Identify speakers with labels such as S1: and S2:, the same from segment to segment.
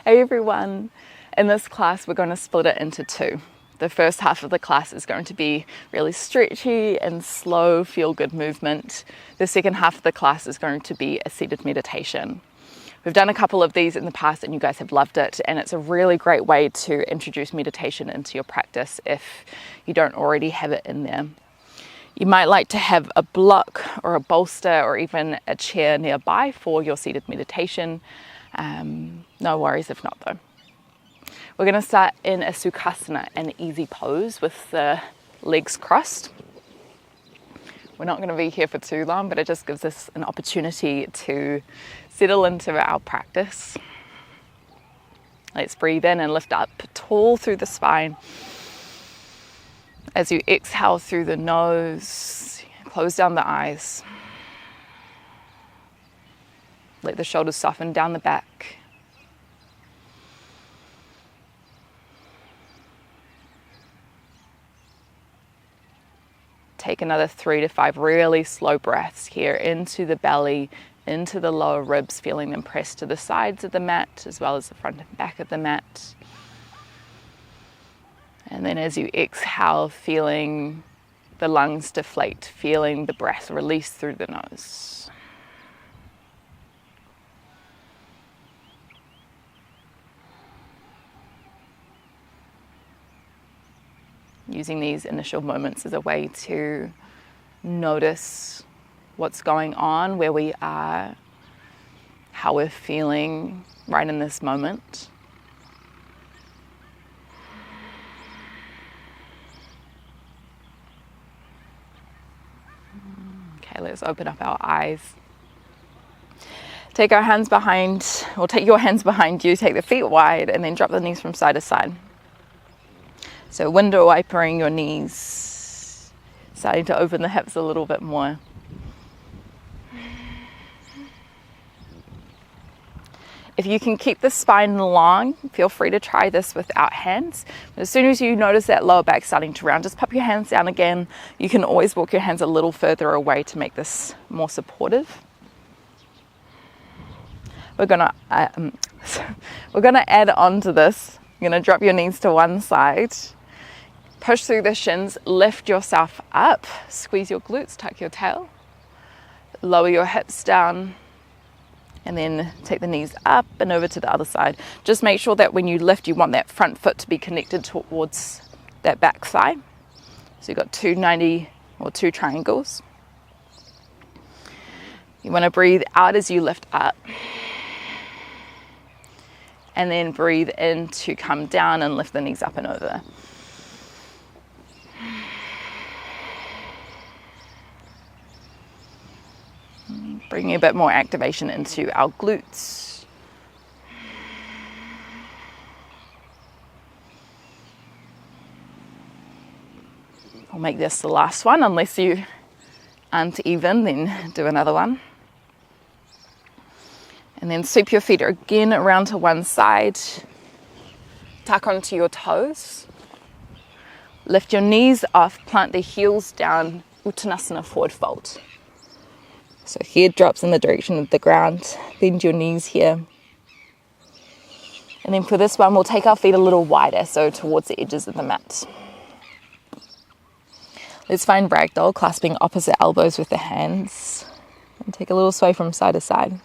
S1: Hey everyone, in this class we're going to split it into two. The first half of the class is going to be really stretchy and slow, feel-good movement. The second half of the class is going to be a seated meditation. We've done a couple of these in the past and you guys have loved it, and it's a really great way to introduce meditation into your practice if you don't already have it in there. You might like to have a block or a bolster or even a chair nearby for your seated meditation. No worries if not though. We're going to start in a Sukhasana, an easy pose with the legs crossed. We're not going to be here for too long, but it just gives us an opportunity to settle into our practice. Let's breathe in and lift up tall through the spine. As you exhale through the nose, close down the eyes. Let the shoulders soften down the back. Take another 3 to 5 really slow breaths here into the belly, into the lower ribs, feeling them press to the sides of the mat as well as the front and back of the mat. And then as you exhale, feeling the lungs deflate, feeling the breath release through the nose. Using these initial moments as a way to notice what's going on, where we are, how we're feeling right in this moment. Okay, let's open up our eyes. Take our hands behind, or take your hands behind you, take the feet wide, and then drop the knees from side to side. So window wipering your knees, starting to open the hips a little bit more. If you can keep the spine long, feel free to try this without hands. But as soon as you notice that lower back starting to round, just pop your hands down again. You can always walk your hands a little further away to make this more supportive. We're gonna add on to this. You're gonna drop your knees to one side. Push through the shins, lift yourself up, squeeze your glutes, tuck your tail, lower your hips down, and then take the knees up and over to the other side. Just make sure that when you lift, you want that front foot to be connected towards that back thigh. So you've got 290 or 2 triangles. You want to breathe out as you lift up. And then breathe in to come down and lift the knees up and over. Bringing a bit more activation into our glutes. I'll make this the last one, unless you aren't even, then do another one. And then sweep your feet again around to one side. Tuck onto your toes. Lift your knees off, plant the heels down, Uttanasana, forward fold. So head drops in the direction of the ground, bend your knees here. And then for this one, we'll take our feet a little wider, so towards the edges of the mat. Let's find ragdoll, clasping opposite elbows with the hands. And take a little sway from side to side.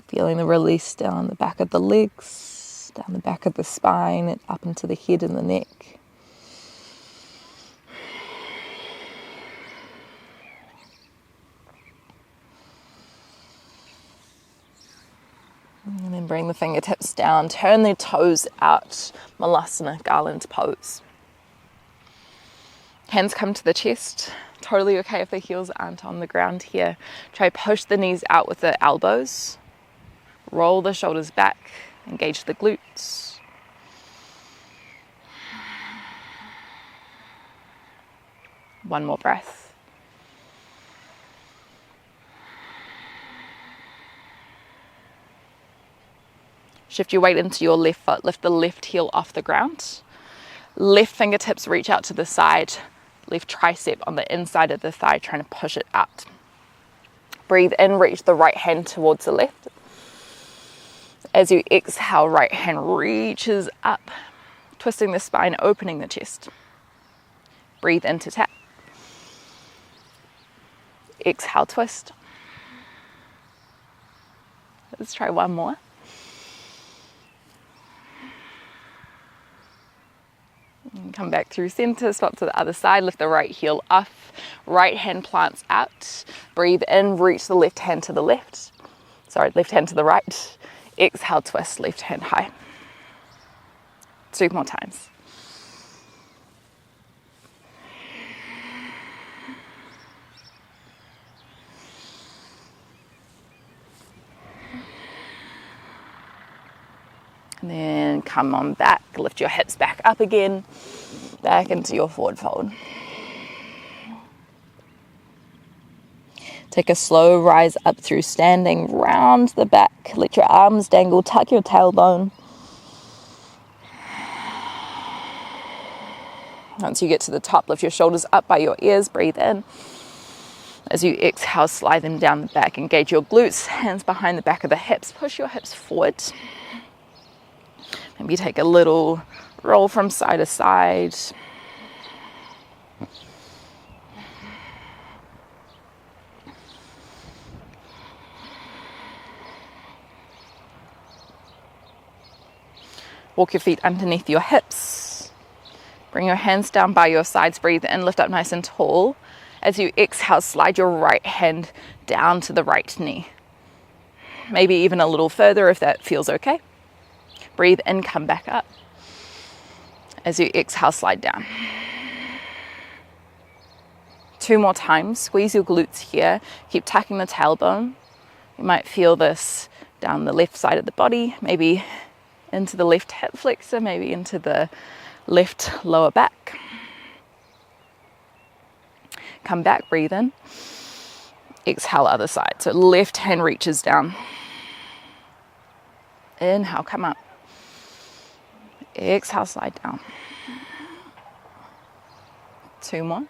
S1: Feeling the release down the back of the legs, down the back of the spine, and up into the head and the neck. And then bring the fingertips down, turn the toes out, Malasana, garland pose. Hands come to the chest. Totally okay if the heels aren't on the ground here. Try push the knees out with the elbows. Roll the shoulders back. Engage the glutes. One more breath. Shift your weight into your left foot. Lift the left heel off the ground. Left fingertips reach out to the side. left tricep on the inside of the thigh, trying to push it out. Breathe in, reach the right hand towards the left. As you exhale, right hand reaches up, twisting the spine, opening the chest. Breathe in to tap. Exhale, twist. Let's try one more. And come back through center, swap to the other side, lift the right heel off, right hand plants out. Breathe in, reach the left hand to the left. Left hand to the right. Exhale, twist, left hand high. 2 more times. And then come on back, lift your hips back up again, back into your forward fold. Take a slow rise up through standing, round the back, let your arms dangle, tuck your tailbone. Once you get to the top, lift your shoulders up by your ears, breathe in. As you exhale, slide them down the back, engage your glutes, hands behind the back of the hips, push your hips forward. Maybe take a little roll from side to side. Walk your feet underneath your hips. Bring your hands down by your sides. Breathe in, lift up nice and tall. As you exhale, slide your right hand down to the right knee. Maybe even a little further if that feels okay. Breathe in, come back up. As you exhale, slide down. 2 more times. Squeeze your glutes here. Keep tucking the tailbone. You might feel this down the left side of the body, maybe into the left hip flexor, maybe into the left lower back. Come back, breathe in. Exhale, other side. So left hand reaches down. Inhale, come up. Exhale, slide down. 2 more.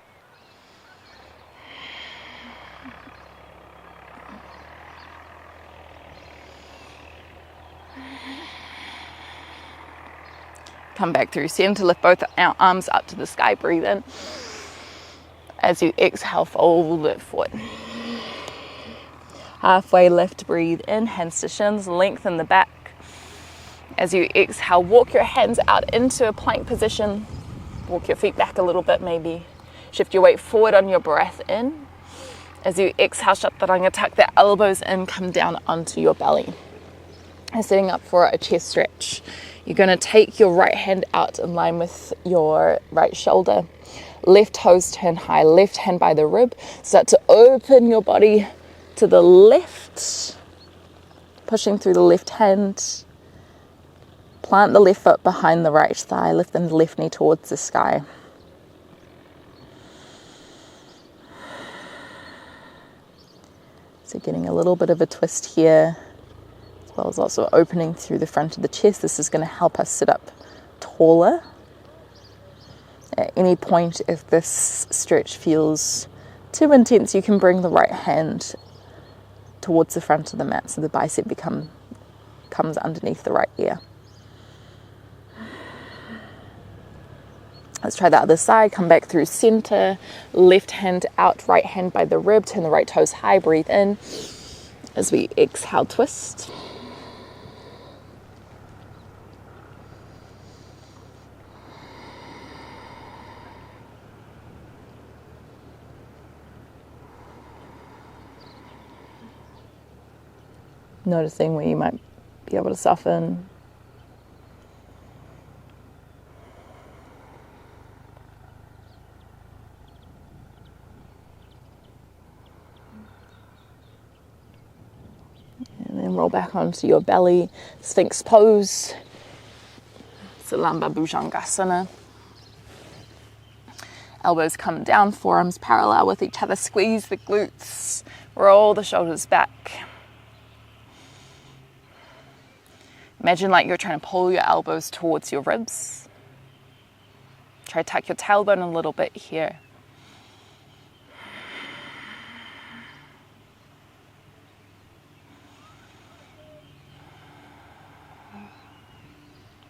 S1: Come back through center, lift both our arms up to the sky, breathe in. As you exhale, fold it forward. Halfway lift, breathe in, hands to shins, lengthen the back. As you exhale, walk your hands out into a plank position. Walk your feet back a little bit maybe. Shift your weight forward on your breath in. As you exhale, chaturanga, tuck the elbows in, come down onto your belly. And setting up for a chest stretch. You're going to take your right hand out in line with your right shoulder. Left toes turn high, left hand by the rib. Start to open your body to the left. Pushing through the left hand. Plant the left foot behind the right thigh, lifting the left knee towards the sky. So getting a little bit of a twist here, as well as also opening through the front of the chest. This is going to help us sit up taller. At any point, if this stretch feels too intense, you can bring the right hand towards the front of the mat so the bicep comes underneath the right ear. Let's try the other side. Come back through center. Left hand out, right hand by the rib. Turn the right toes high. Breathe in. As we exhale, twist. Noticing where you might be able to soften. And then roll back onto your belly, Sphinx pose, Salamba Bhujangasana. Elbows come down, forearms parallel with each other, squeeze the glutes, roll the shoulders back. Imagine like you're trying to pull your elbows towards your ribs. Try to tuck your tailbone a little bit here.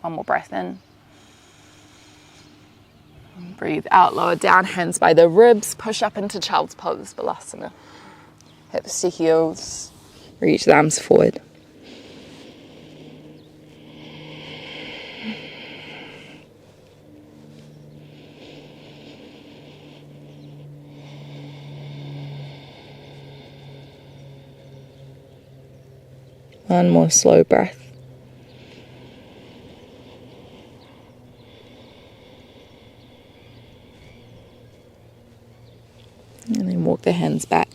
S1: One more breath in. Breathe out, lower down, hands by the ribs, push up into child's pose, balasana. Hips to heels, reach the arms forward. One more slow breath. And then walk the hands back.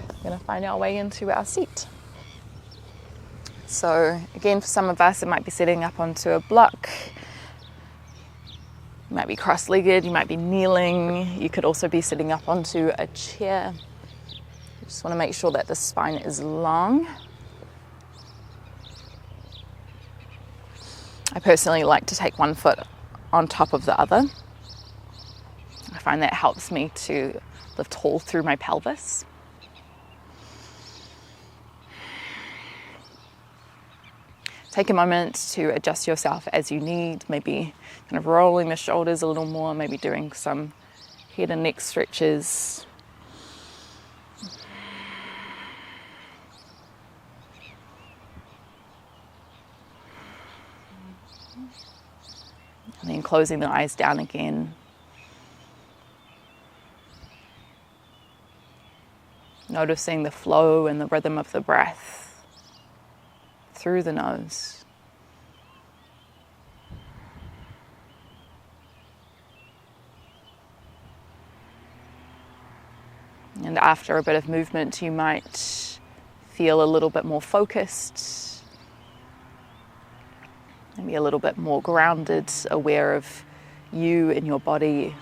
S1: We're going to find our way into our seat. So again, for some of us, it might be sitting up onto a block. You might be cross-legged, you might be kneeling. You could also be sitting up onto a chair. You just want to make sure that the spine is long. I personally like to take one foot on top of the other. I find that helps me to lift tall through my pelvis. Take a moment to adjust yourself as you need, maybe kind of rolling the shoulders a little more, maybe doing some head and neck stretches. And then closing the eyes down again. Noticing the flow and the rhythm of the breath through the nose. And after a bit of movement, you might feel a little bit more focused, maybe a little bit more grounded, aware of you and your body.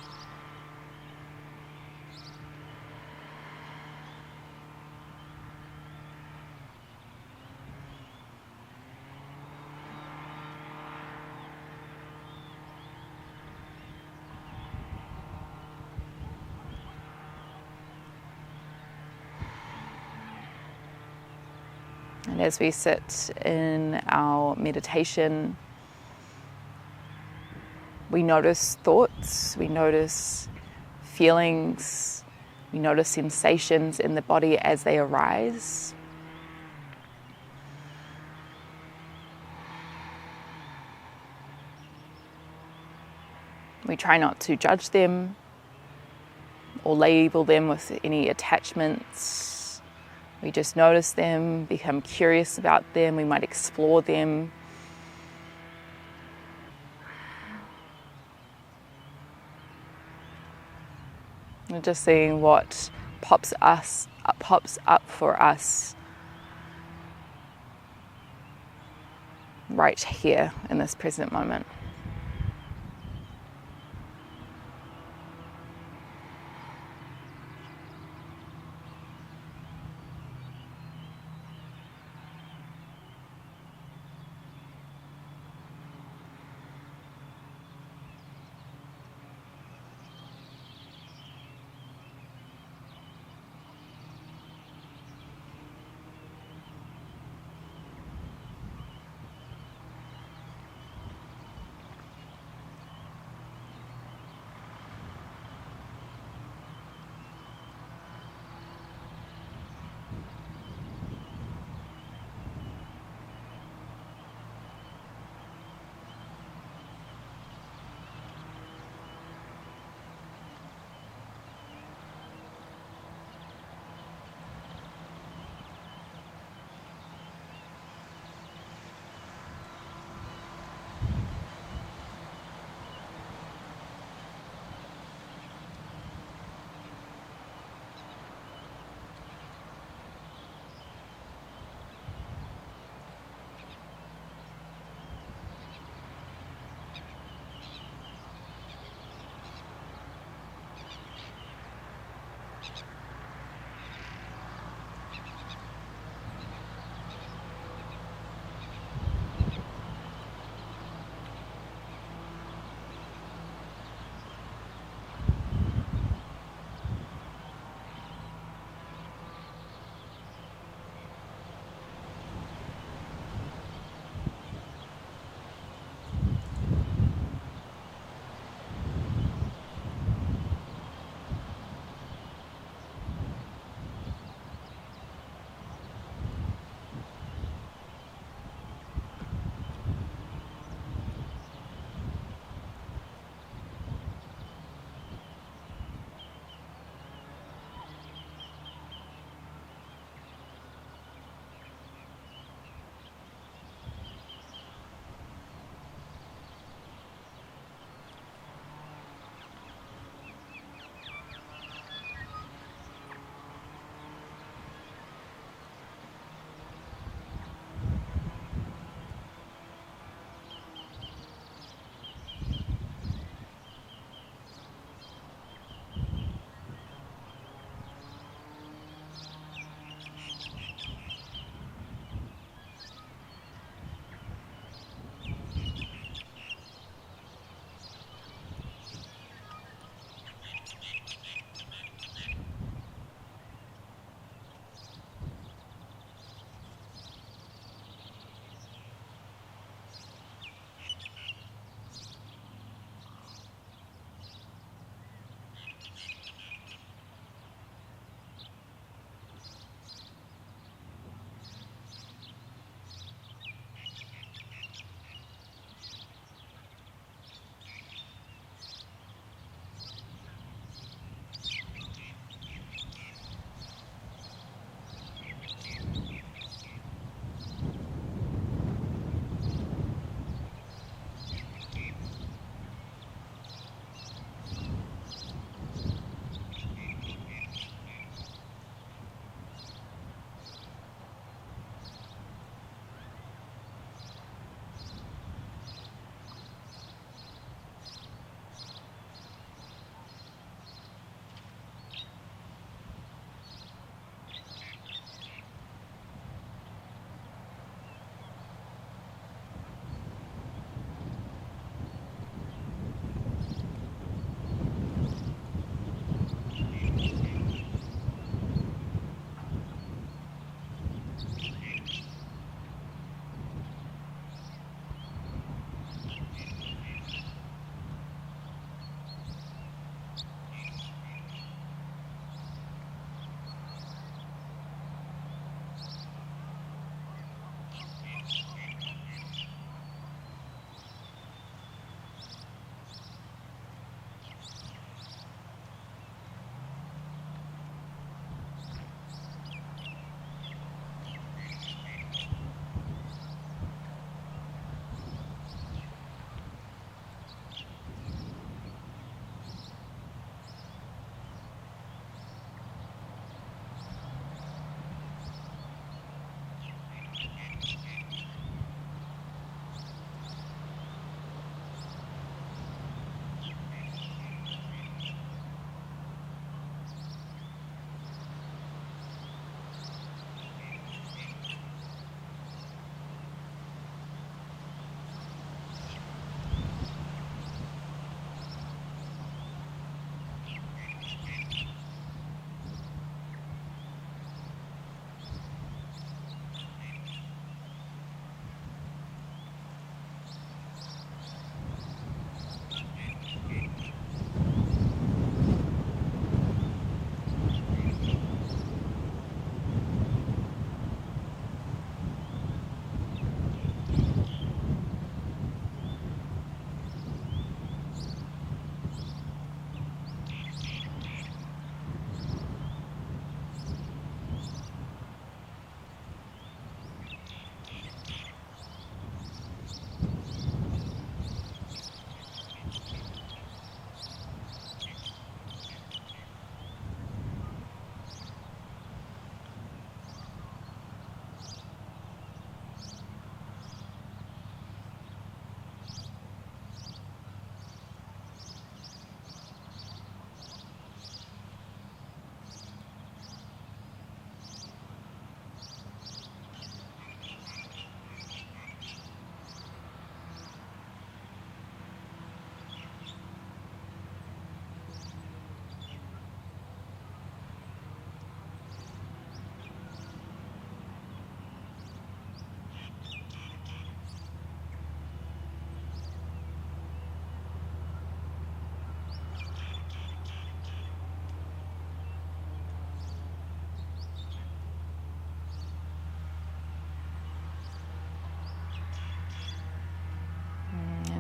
S1: And as we sit in our meditation, we notice thoughts, we notice feelings, we notice sensations in the body as they arise. We try not to judge them or label them with any attachments. We just notice them, become curious about them, we might explore them. And just seeing what pops up for us right here in this present moment.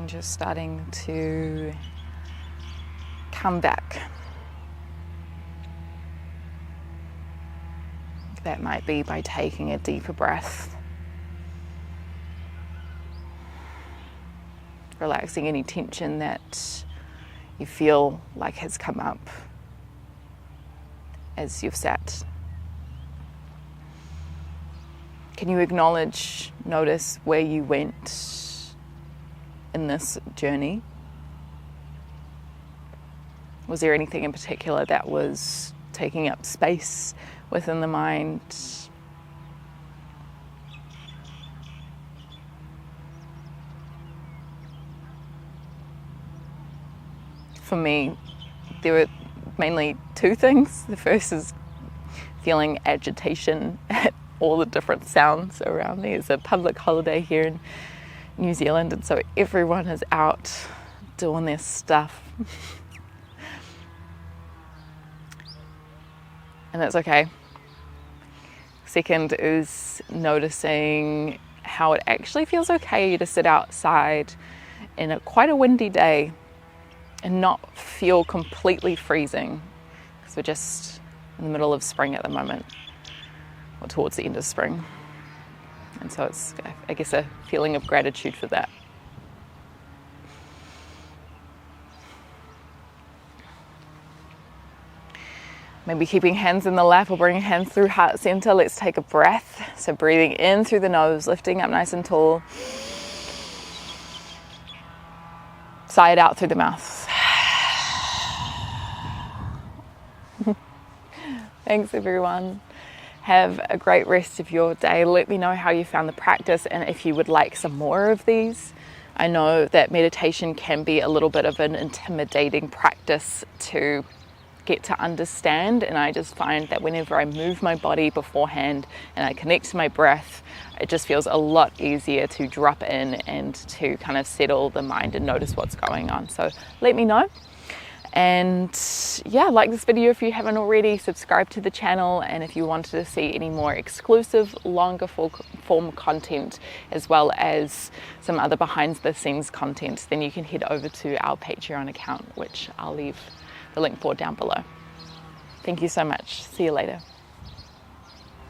S1: and just starting to come back. That might be by taking a deeper breath, relaxing any tension that you feel like has come up as you've sat. Can you acknowledge, notice where you went in this journey? Was there anything in particular that was taking up space within the mind? For me, there were mainly two things. The first is feeling agitation at all the different sounds around me. It's a public holiday here in New Zealand, and so everyone is out doing their stuff. And that's okay. Second is noticing how it actually feels okay to sit outside in quite a windy day and not feel completely freezing, because we're just in the middle of spring at the moment, or towards the end of spring. And so it's, I guess, a feeling of gratitude for that. Maybe keeping hands in the lap or bringing hands through heart center. Let's take a breath. So breathing in through the nose, lifting up nice and tall. Sigh it out through the mouth. Thanks everyone. Have a great rest of your day. Let me know how you found the practice and if you would like some more of these. I know that meditation can be a little bit of an intimidating practice to get to understand, and I just find that whenever I move my body beforehand and I connect to my breath, it just feels a lot easier to drop in and to kind of settle the mind and notice what's going on. So let me know. And yeah, like this video if you haven't already, subscribe to the channel, and if you wanted to see any more exclusive longer form content as well as some other behind the scenes content, then you can head over to our Patreon account, which I'll leave the link for down below. Thank you so much. See you later.